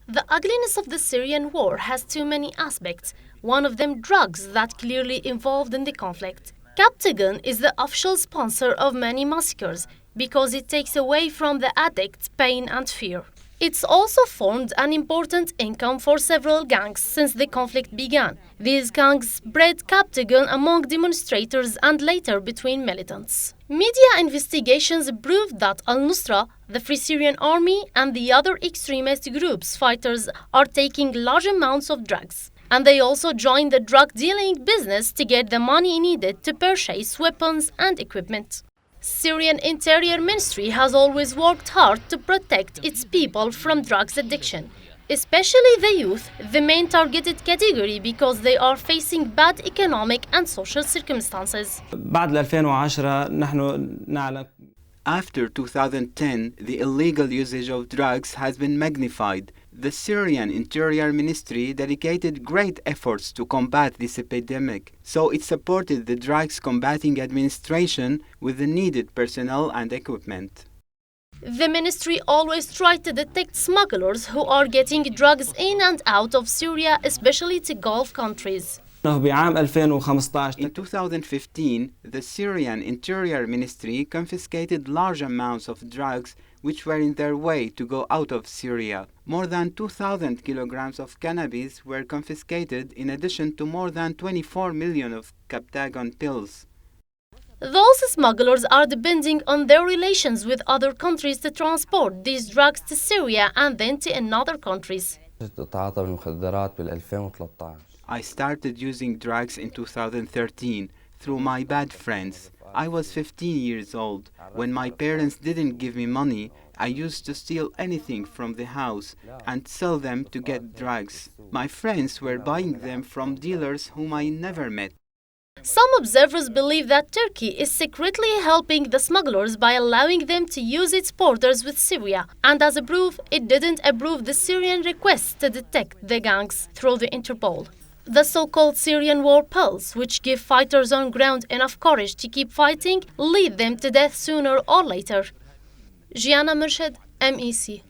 The ugliness of the Syrian war has too many aspects, one of them drugs that clearly involved in the conflict. Captagon is the official sponsor of many massacres because it takes away from the addicts pain and fear. It's also formed an important income for several gangs since the conflict began. These gangs spread Captagon among demonstrators and later between militants. Media investigations proved that al-Nusra, the Free Syrian Army, and the other extremist groups' fighters are taking large amounts of drugs. And they also join the drug dealing business to get the money needed to purchase weapons and equipment. Syrian Interior Ministry has always worked hard to protect its people from drugs addiction, especially the youth, the main targeted category because they are facing bad economic and social circumstances. بعد 2010 نحن نعلم. After 2010, the illegal usage of drugs has been magnified. The Syrian Interior Ministry dedicated great efforts to combat this epidemic, so it supported the drugs combating administration with the needed personnel and equipment. The ministry always tries to detect smugglers who are getting drugs in and out of Syria, especially to Gulf countries. بعام 2015 In 2015, the Syrian Interior Ministry confiscated large amounts of drugs which were in their way to go out of Syria. More than 2,000 kilograms of cannabis were confiscated in addition to more than 24 million of Captagon pills. Those smugglers are depending on their relations with other countries to transport these drugs to Syria and then to another countries. أتعاطى المخدرات بال 2013. I started using drugs in 2013 through my bad friends. I was 15 years old. When my parents didn't give me money, I used to steal anything from the house and sell them to get drugs. My friends were buying them from dealers whom I never met. Some observers believe that Turkey is secretly helping the smugglers by allowing them to use its borders with Syria, and as a proof, it didn't approve the Syrian request to detect the gangs through the Interpol. The so-called Syrian-War Pills, which give fighters on ground enough courage to keep fighting, lead them to death sooner or later. Gianna Murshid, MEC.